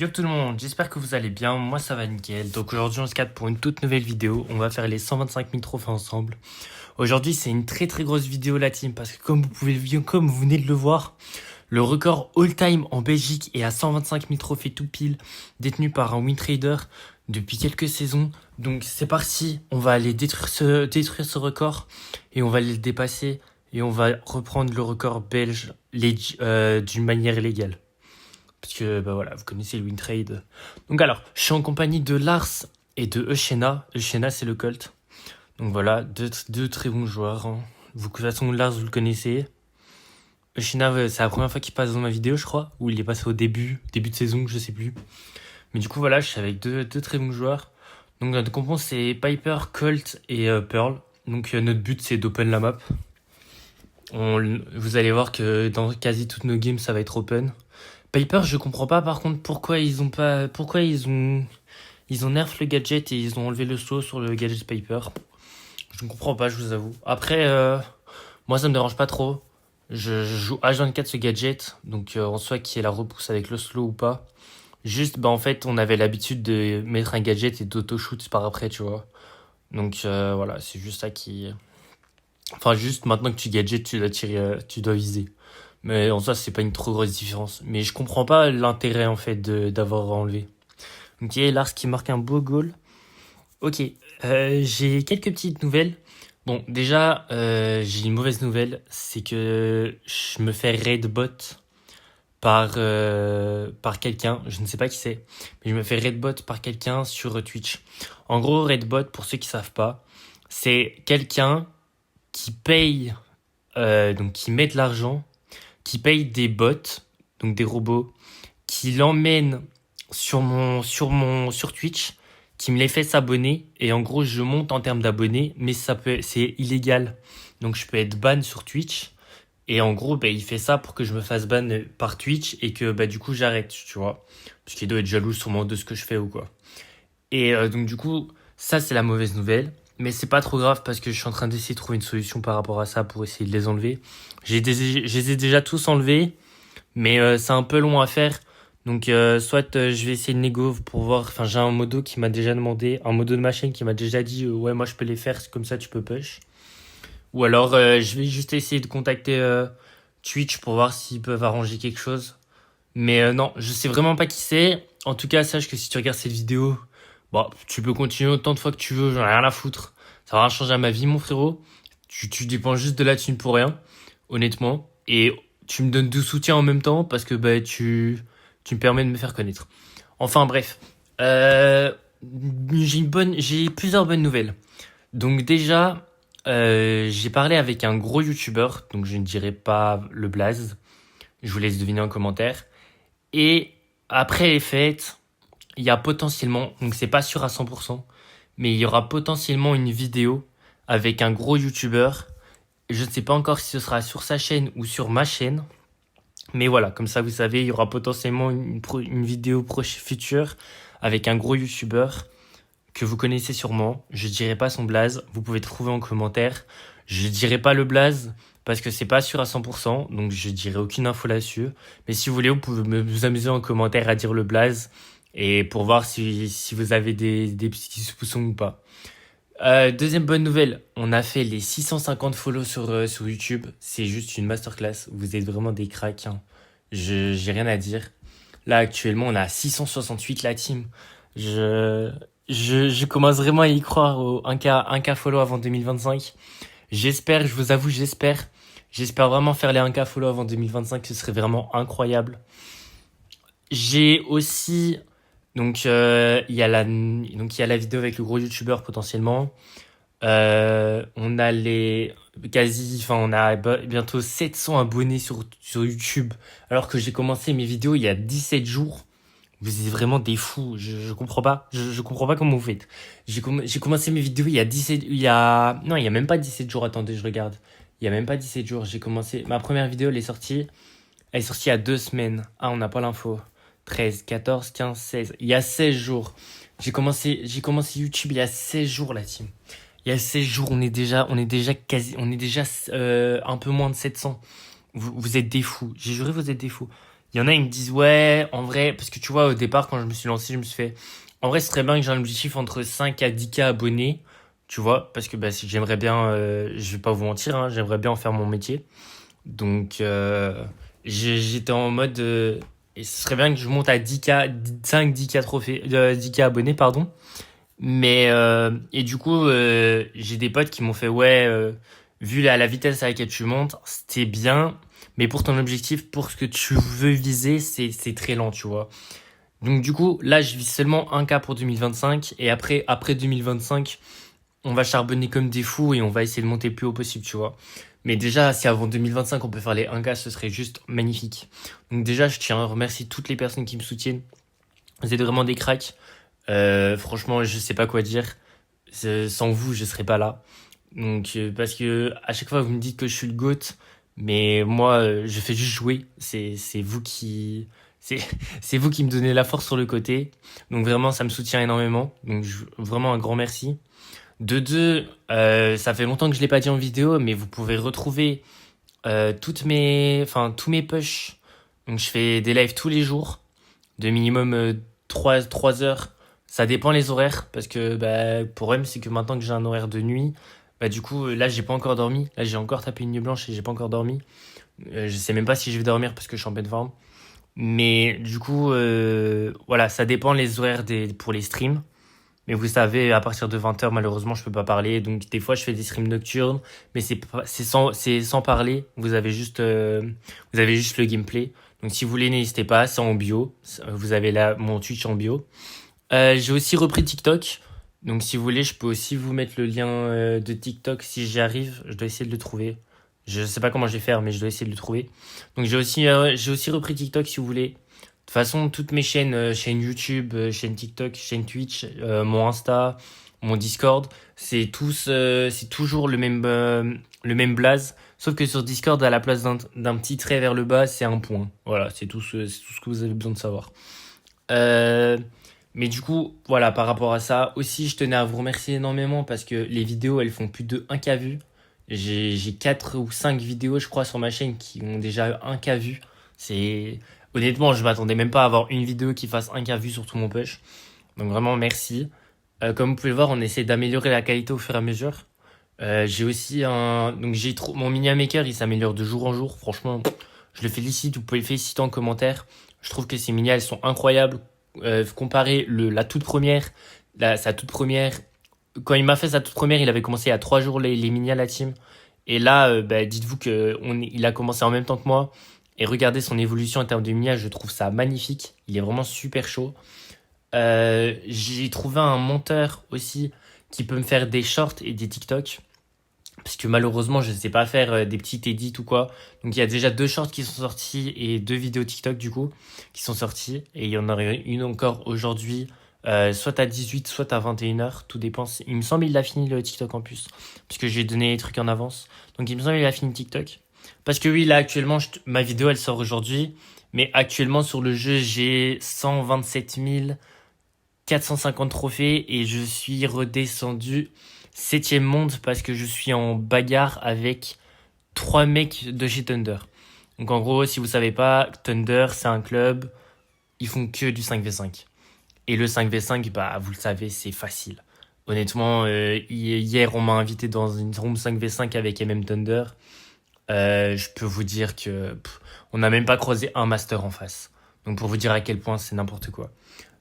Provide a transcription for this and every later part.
Yo tout le monde, j'espère que vous allez bien, moi ça va nickel. Donc aujourd'hui on se capte pour une toute nouvelle vidéo, on va faire les 125 000 trophées ensemble. Aujourd'hui c'est une très très grosse vidéo la team, parce que comme vous venez de le voir, le record all-time en Belgique est à 125 000 trophées tout pile, détenu par un win trader depuis quelques saisons. Donc c'est parti, on va aller détruire ce record, et on va aller le dépasser, et on va reprendre le record belge d'une manière légale. Parce que, bah voilà, vous connaissez le win trade. Donc alors, je suis en compagnie de Lars et de Eushena. Eushena, c'est le Colt. Donc voilà, deux très bons joueurs. Hein. De toute façon, Lars, vous le connaissez. Eushena, c'est la première fois qu'il passe dans ma vidéo, je crois. Ou il est passé au début de saison, je sais plus. Mais du coup, voilà, je suis avec deux très bons joueurs. Donc notre compo, c'est Piper, Colt et Pearl. Donc notre but, c'est d'open la map. Vous allez voir que dans quasi toutes nos games, ça va être open. Piper, je comprends pas par contre pourquoi ils ont nerf le gadget et ils ont enlevé le slow sur le gadget Piper. Je ne comprends pas, je vous avoue. Après, moi ça me dérange pas trop. Je joue H24 ce gadget, donc en soi qu'il y ait la repousse avec le slow ou pas. Juste, bah en fait, on avait l'habitude de mettre un gadget et d'auto-shoot par après, tu vois. Donc voilà, c'est juste ça qui... Enfin, juste maintenant que tu gadget, tu dois tirer, tu dois viser. Mais en soi, c'est pas une trop grosse différence. Mais je comprends pas l'intérêt, en fait, d'avoir enlevé. Ok, Lars qui marque un beau goal. Ok, j'ai quelques petites nouvelles. Bon, déjà, j'ai une mauvaise nouvelle. C'est que je me fais raid bot par quelqu'un. Je ne sais pas qui c'est. Mais je me fais raid bot par quelqu'un sur Twitch. En gros, raid bot, pour ceux qui savent pas, c'est quelqu'un qui paye, donc qui met de l'argent, qui paye des bots, donc des robots, qui l'emmènent sur Twitch, qui me les fait s'abonner, et en gros, je monte en termes d'abonnés, mais c'est illégal. Donc, je peux être ban sur Twitch, et en gros, bah, il fait ça pour que je me fasse ban par Twitch, et que, bah, du coup, j'arrête, tu vois. Parce qu'il doit être jaloux sûrement de ce que je fais ou quoi. Et donc, du coup, ça, c'est la mauvaise nouvelle. Mais c'est pas trop grave parce que je suis en train d'essayer de trouver une solution par rapport à ça pour essayer de les enlever. Je les ai déjà tous enlevés, mais c'est un peu long à faire. Donc soit je vais essayer de négo pour voir. Enfin, j'ai un modo qui m'a déjà demandé, un modo de ma chaîne qui m'a déjà dit ouais, moi je peux les faire, comme ça tu peux push. Ou alors je vais juste essayer de contacter Twitch pour voir s'ils peuvent arranger quelque chose. Mais non, je sais vraiment pas qui c'est. En tout cas, sache que si tu regardes cette vidéo, bon, tu peux continuer autant de fois que tu veux, j'en ai rien à foutre. Ça va rien changer à ma vie, mon frérot. Tu dépends juste de la thune pour rien, honnêtement. Et tu me donnes du soutien en même temps parce que bah, tu me permets de me faire connaître. Enfin bref, j'ai plusieurs bonnes nouvelles. Donc déjà, j'ai parlé avec un gros youtubeur, donc je ne dirai pas le blaze. Je vous laisse deviner en commentaire. Et après les fêtes, il y a potentiellement, donc c'est pas sûr à 100%, mais il y aura potentiellement une vidéo avec un gros youtubeur. Je ne sais pas encore si ce sera sur sa chaîne ou sur ma chaîne. Mais voilà, comme ça vous savez, il y aura potentiellement une vidéo future avec un gros youtubeur que vous connaissez sûrement. Je dirai pas son blaze, vous pouvez trouver en commentaire. Je dirai pas le blaze parce que c'est pas sûr à 100%, donc je dirai aucune info là-dessus. Mais si vous voulez, vous pouvez vous amuser en commentaire à dire le blaze et pour voir si vous avez des petits soupçons ou pas. Deuxième bonne nouvelle, on a fait les 650 follow sur YouTube. C'est juste une masterclass. Vous êtes vraiment des cracks. Hein. J'ai rien à dire. Là, actuellement, on a 668 la team. Je commence vraiment à y croire au 1K follow avant 2025. J'espère, je vous avoue, j'espère. J'espère vraiment faire les 1K follow avant 2025. Ce serait vraiment incroyable. J'ai aussi... Donc, il y a la vidéo avec le gros youtubeur potentiellement. On a on a bientôt 700 abonnés sur YouTube. Alors que j'ai commencé mes vidéos il y a 17 jours. Vous êtes vraiment des fous. Je comprends pas. Je comprends pas comment vous faites. J'ai commencé mes vidéos non, il y a même pas 17 jours. Attendez, je regarde. Il y a même pas 17 jours. Ma première vidéo, elle est sortie il y a 2 semaines. Ah, on n'a pas l'info. 13, 14, 15, 16. Il y a 16 jours. J'ai commencé YouTube il y a 16 jours, la team. Il y a 16 jours, on est déjà un peu moins de 700. Vous êtes des fous. J'ai juré, vous êtes des fous. Il y en a, ils me disent, ouais, en vrai, parce que tu vois, au départ, quand je me suis lancé, je me suis fait, en vrai, c'est très bien que j'ai un objectif entre 5 à 10K abonnés, tu vois, parce que bah, si j'aimerais bien, je vais pas vous mentir, hein, j'aimerais bien en faire mon métier. Donc, j'étais en mode, et ce serait bien que je monte à 10K, 5-10K trophées, 10K abonnés, pardon. Mais, et du coup, j'ai des potes qui m'ont fait, ouais, vu la vitesse à laquelle tu montes, c'était bien, mais pour ton objectif, pour ce que tu veux viser, c'est très lent, tu vois. Donc, du coup, là, je vise seulement 1K pour 2025, et après 2025, on va charbonner comme des fous et on va essayer de monter le plus haut possible, tu vois. Mais déjà, si avant 2025, on peut faire les 1K, ce serait juste magnifique. Donc, déjà, je tiens à remercier toutes les personnes qui me soutiennent. Vous êtes vraiment des cracks. Franchement, je sais pas quoi dire. Sans vous, je serais pas là. Donc, parce que à chaque fois, vous me dites que je suis le GOAT, mais moi, je fais juste jouer. C'est vous qui, c'est, c'est vous qui me donnez la force sur le côté. Donc vraiment, ça me soutient énormément. Donc vraiment un grand merci. De deux, ça fait longtemps que je l'ai pas dit en vidéo, mais vous pouvez retrouver tous mes pushs. Donc je fais des lives tous les jours de minimum 3 heures. Ça dépend les horaires, parce que bah, le problème, c'est que maintenant que j'ai un horaire de nuit, bah, du coup, là, j'ai pas encore dormi. Là, j'ai encore tapé une nuit blanche et j'ai pas encore dormi. Je sais même pas si je vais dormir parce que je suis en pleine forme. Mais du coup, voilà, ça dépend les horaires pour les streams. Mais vous savez, à partir de 20 heures malheureusement, je peux pas parler. Donc, des fois, je fais des streams nocturnes, mais c'est sans parler. Vous avez juste le gameplay. Donc, si vous voulez, n'hésitez pas, c'est en bio. Vous avez là mon Twitch en bio. J'ai aussi repris TikTok. Donc, si vous voulez, je peux aussi vous mettre le lien de TikTok si j'y arrive. Je dois essayer de le trouver. Je sais pas comment je vais faire, mais je dois essayer de le trouver. Donc, j'ai aussi repris TikTok si vous voulez. De toute façon, toutes mes chaînes, chaîne YouTube, chaîne TikTok, chaîne Twitch, mon Insta, mon Discord, c'est toujours le même blaze. Sauf que sur Discord, à la place d'un petit trait vers le bas, c'est un point. Voilà, c'est tout ce que vous avez besoin de savoir. Euh, mais du coup, voilà, par rapport à ça, aussi, je tenais à vous remercier énormément parce que les vidéos, elles font plus de 1K vues. J'ai 4 ou 5 vidéos, je crois, sur ma chaîne qui ont déjà 1K vues. C'est, honnêtement, je m'attendais même pas à avoir une vidéo qui fasse 1K vues sur tout mon push. Donc vraiment, merci. Comme vous pouvez le voir, on essaie d'améliorer la qualité au fur et à mesure. J'ai aussi mon mini maker, il s'améliore de jour en jour. Franchement, je le félicite. Vous pouvez le féliciter en commentaire. Je trouve que ces mini, elles sont incroyables. Comparé la toute première, sa toute première, quand il m'a fait sa toute première, il avait commencé il y a 3 jours les mini à la team. Et là, bah, dites-vous il a commencé en même temps que moi. Et regardez son évolution en termes de mini, je trouve ça magnifique. Il est vraiment super chaud. J'ai trouvé un monteur aussi qui peut me faire des shorts et des TikTok. Parce que malheureusement, je ne sais pas faire des petits edits ou quoi. Donc il y a déjà 2 shorts qui sont sortis et 2 vidéos TikTok du coup qui sont sorties. Et il y en aurait une encore aujourd'hui, soit à 18, soit à 21 heures. Tout dépend. Il me semble qu'il a fini le TikTok en plus. Puisque j'ai donné les trucs en avance. Donc il me semble qu'il a fini TikTok. Parce que oui, là actuellement, ma vidéo elle sort aujourd'hui. Mais actuellement sur le jeu, j'ai 127 450 trophées et je suis redescendu 7e monde parce que je suis en bagarre avec 3 mecs de chez Thunder. Donc en gros, si vous savez pas, Thunder c'est un club, ils font que du 5v5. Et le 5v5, bah vous le savez, c'est facile. Honnêtement, hier on m'a invité dans une room 5v5 avec MM Thunder. Je peux vous dire que on n'a même pas croisé un master en face. Donc pour vous dire à quel point c'est n'importe quoi.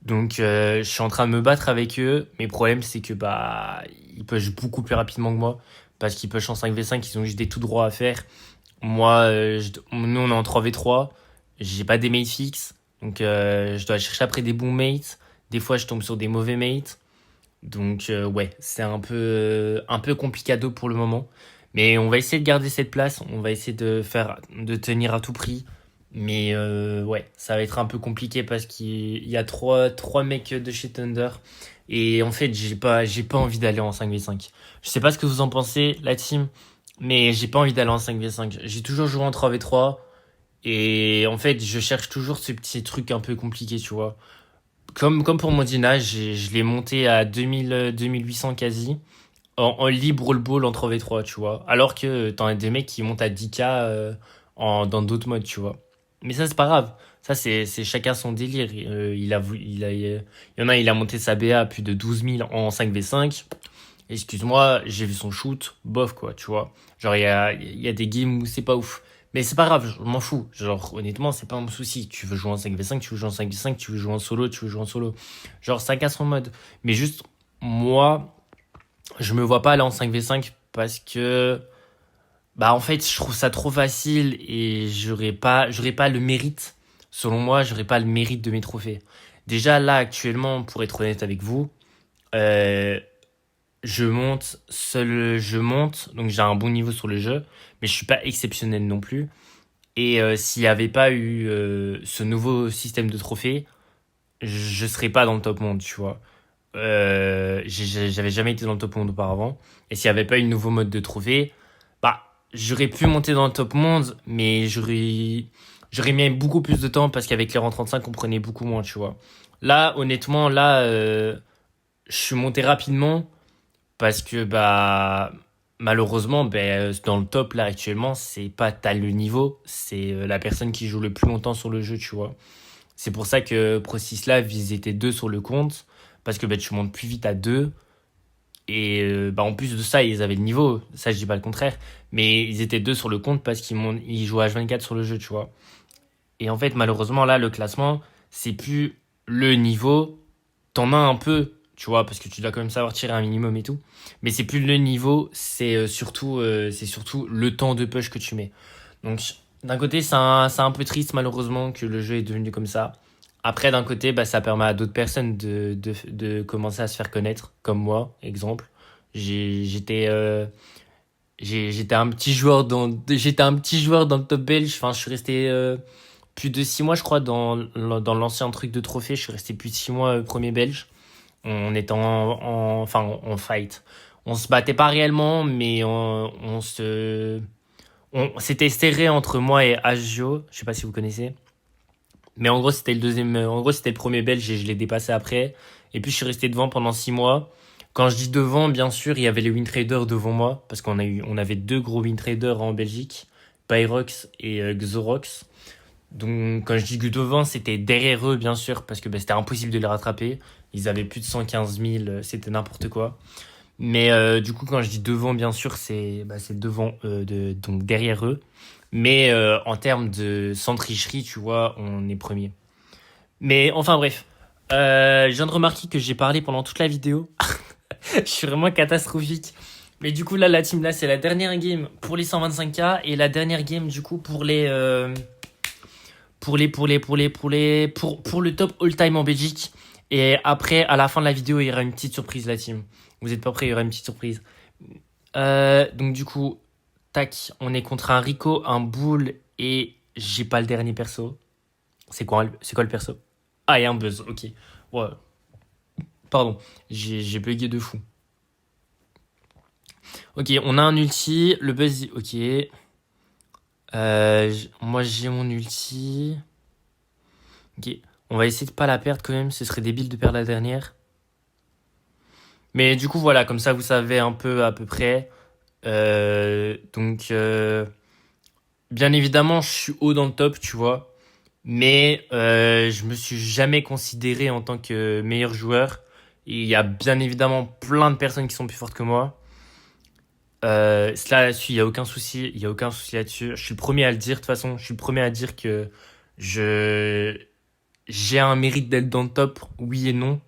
Donc je suis en train de me battre avec eux. Mais le problème c'est que bah ils pushent beaucoup plus rapidement que moi. Parce qu'ils pushent en 5v5, ils ont juste des tout droits à faire. Moi, nous on est en 3v3. J'ai pas des mates fixes. Donc je dois chercher après des bons mates. Des fois je tombe sur des mauvais mates. Donc ouais, c'est un peu complicado pour le moment. Mais on va essayer de garder cette place. On va essayer de tenir à tout prix. Mais ouais, ça va être un peu compliqué parce qu'il y a trois mecs de chez Thunder. Et en fait, j'ai pas envie d'aller en 5v5. Je sais pas ce que vous en pensez, la team, mais j'ai pas envie d'aller en 5v5. J'ai toujours joué en 3v3. Et en fait, je cherche toujours ce petit truc un peu compliqué, tu vois. Comme pour Modena, je l'ai monté à 2800 quasi. En libre roll ball en 3v3, tu vois. Alors que t'en as des mecs qui montent à 10K dans d'autres modes, tu vois. Mais ça, c'est pas grave. Ça, c'est chacun son délire. Il y en a, il a monté sa BA à plus de 12 000 en 5v5. Excuse-moi, j'ai vu son shoot, bof quoi, tu vois. Genre, il y a des games où c'est pas ouf. Mais c'est pas grave, je m'en fous. Genre, honnêtement, c'est pas mon souci. Tu veux jouer en 5v5, tu veux jouer en 5v5, tu veux jouer en solo, tu veux jouer en solo. Genre, chacun son mode. Mais juste, moi, je me vois pas aller en 5v5 parce que, bah, en fait, je trouve ça trop facile et j'aurais pas le mérite. Selon moi, j'aurais pas le mérite de mes trophées. Déjà, là, actuellement, pour être honnête avec vous, euh, je monte, donc j'ai un bon niveau sur le jeu, mais je suis pas exceptionnel non plus. Et s'il y avait pas eu ce nouveau système de trophées, je serais pas dans le top monde, tu vois. J'avais jamais été dans le top monde auparavant. Et s'il y avait pas eu le nouveau mode de trophée, bah, j'aurais pu monter dans le top monde, mais j'aurais mis beaucoup plus de temps parce qu'avec les rangs 35, on prenait beaucoup moins, tu vois. Là, honnêtement, là, je suis monté rapidement parce que, bah, malheureusement, ben, dans le top, là, actuellement, c'est pas t'as le niveau, c'est la personne qui joue le plus longtemps sur le jeu, tu vois. C'est pour ça que ProSislav, ils étaient deux sur le compte, parce que bah, tu montes plus vite à deux. Et bah, en plus de ça, ils avaient le niveau, ça je dis pas le contraire, mais ils étaient deux sur le compte parce ils jouaient H24 sur le jeu, tu vois. Et en fait, malheureusement, là, le classement, c'est plus le niveau, t'en as un peu, tu vois, parce que tu dois quand même savoir tirer un minimum et tout, mais c'est plus le niveau, c'est surtout le temps de push que tu mets. Donc, d'un côté, c'est un peu triste, malheureusement, que le jeu est devenu comme ça. Après, d'un côté, bah, ça permet à d'autres personnes de commencer à se faire connaître, comme moi, exemple. J'étais j'étais un petit joueur dans le top belge. Enfin, je suis resté plus de 6 mois, je crois, dans l'ancien truc de trophée. Je suis resté plus de 6 mois premier belge. On était enfin, en fight. On se battait pas réellement, mais c'était serré entre moi et Agio. Je sais pas si vous connaissez. Mais en gros, c'était le premier belge et je l'ai dépassé après. Et puis, je suis resté devant pendant 6 mois. Quand je dis devant, bien sûr, il y avait les win traders devant moi. Parce on avait deux gros win traders en Belgique. Pyrox et Xorox. Donc, quand je dis que devant, c'était derrière eux, bien sûr. Parce que bah, c'était impossible de les rattraper. Ils avaient plus de 115 000. C'était n'importe quoi. Mais du coup, quand je dis devant, bien sûr, c'est devant, donc derrière eux. Mais en termes de sans tricherie, tu vois, on est premier. Mais enfin bref, je viens de remarquer que j'ai parlé pendant toute la vidéo. Je suis vraiment catastrophique. Mais du coup, là, la team, là, c'est la dernière game pour les 125K et la dernière game, du coup, pour le top all-time en Belgique. Et après, à la fin de la vidéo, il y aura une petite surprise, la team. Vous êtes pas prêts, il y aura une petite surprise. Donc du coup, tac, on est contre un Rico, un Bull et j'ai pas le dernier perso. C'est quoi le perso? Ah, et un Buzz, ok. Ouais, pardon, j'ai bugué de fou. Ok, on a un ulti, le Buzz, ok. Moi j'ai mon ulti. Ok, on va essayer de pas la perdre quand même, ce serait débile de perdre la dernière. Mais du coup, voilà, comme ça, vous savez un peu à peu près. Donc, bien évidemment, je suis haut dans le top, tu vois. Mais je me suis jamais considéré en tant que meilleur joueur. Il y a bien évidemment plein de personnes qui sont plus fortes que moi. Cela là-dessus, il y a aucun souci. Il y a aucun souci là-dessus. Je suis le premier à le dire, de toute façon. Je suis le premier à dire que je j'ai un mérite d'être dans le top, oui et non.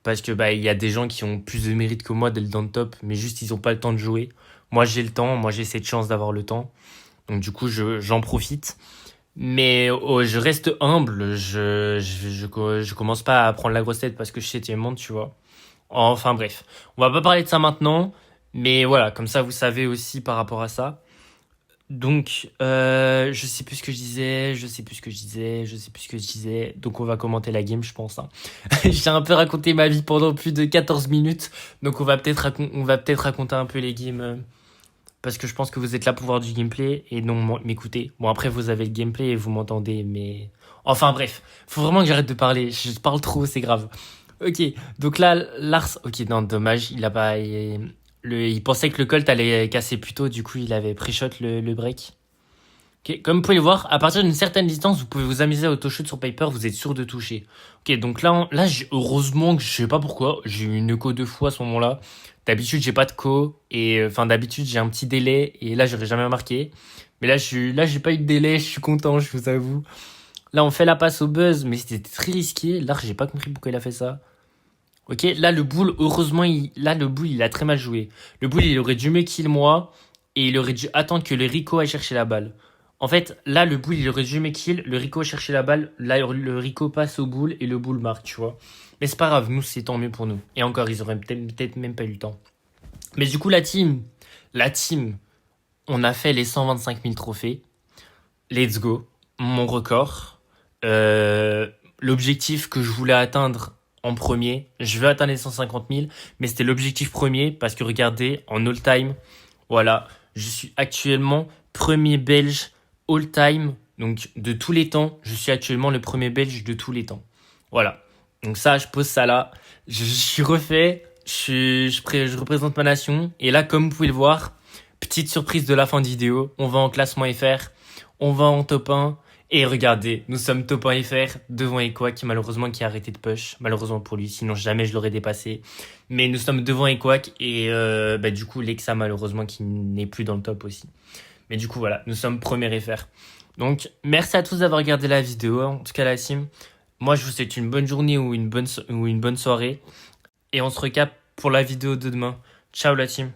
Parce que bah il y a des gens qui ont plus de mérite que moi d'être dans le top, mais juste ils ont pas le temps de jouer. Moi j'ai le temps, moi j'ai cette chance d'avoir le temps. Donc du coup j'en profite. Mais je reste humble, je commence pas à prendre la grosse tête parce que je suis septième monde, tu vois. Enfin bref, on va pas parler de ça maintenant, mais voilà, comme ça vous savez aussi par rapport à ça. Donc, je sais plus ce que je disais, je sais plus ce que je disais, je sais plus ce que je disais. Donc, on va commenter la game, je pense, hein. J'ai un peu raconté ma vie pendant plus de 14 minutes. Donc, on va peut-être raconter un peu les games. Parce que je pense que vous êtes là pour voir du gameplay et non m'écouter. Bon, après, vous avez le gameplay et vous m'entendez, mais... Enfin, bref. Faut vraiment que j'arrête de parler. Je parle trop, c'est grave. Ok. Donc là, Lars... Ok, non, dommage. Il a pas... il pensait que le Colt allait casser plus tôt. Du coup, il avait pré-shot le break. Ok, comme vous pouvez le voir, à partir d'une certaine distance, vous pouvez vous amuser à auto-shoot sur Piper, vous êtes sûr de toucher. Ok, donc là, heureusement que je sais pas pourquoi, j'ai eu une eco 2 fois à ce moment-là. D'habitude, j'ai pas de co, et enfin, d'habitude, j'ai un petit délai, et là, j'aurais jamais marqué. Mais là, j'ai pas eu de délai, je suis content, je vous avoue. Là, on fait la passe au buzz, mais c'était très risqué. Là, j'ai pas compris pourquoi il a fait ça. Ok, là, le bull, heureusement, le bull, il a très mal joué. Le bull, il aurait dû me kill moi, et il aurait dû attendre que le Rico aille chercher la balle. En fait, là, le bull, il aurait dû me kill, le Rico a cherché la balle, là, le Rico passe au bull, et le bull marque, tu vois. Mais c'est pas grave, nous, c'est tant mieux pour nous. Et encore, ils auraient peut-être même pas eu le temps. Mais du coup, la team, on a fait les 125 000 trophées. Let's go. Mon record. Euh, L'objectif que je voulais atteindre en premier, je veux atteindre les 150 000, mais c'était l'objectif premier parce que regardez, en all time, voilà, je suis actuellement premier belge all time, donc de tous les temps, je suis actuellement le premier belge de tous les temps. Voilà. Donc ça, je pose ça là. Je suis refait, je représente ma nation, et là, comme vous pouvez le voir, petite surprise de la fin de vidéo, on va en classement FR, on va en top 1. Et regardez, nous sommes top 1 FR devant Equac, malheureusement qui a arrêté de push. Malheureusement pour lui, sinon jamais je l'aurais dépassé. Mais nous sommes devant Equac et du coup Lexa malheureusement qui n'est plus dans le top aussi. Mais du coup voilà, nous sommes premier FR. Donc merci à tous d'avoir regardé la vidéo, en tout cas la team. Moi je vous souhaite une bonne journée ou une bonne soirée. Et on se recapte pour la vidéo de demain. Ciao la team.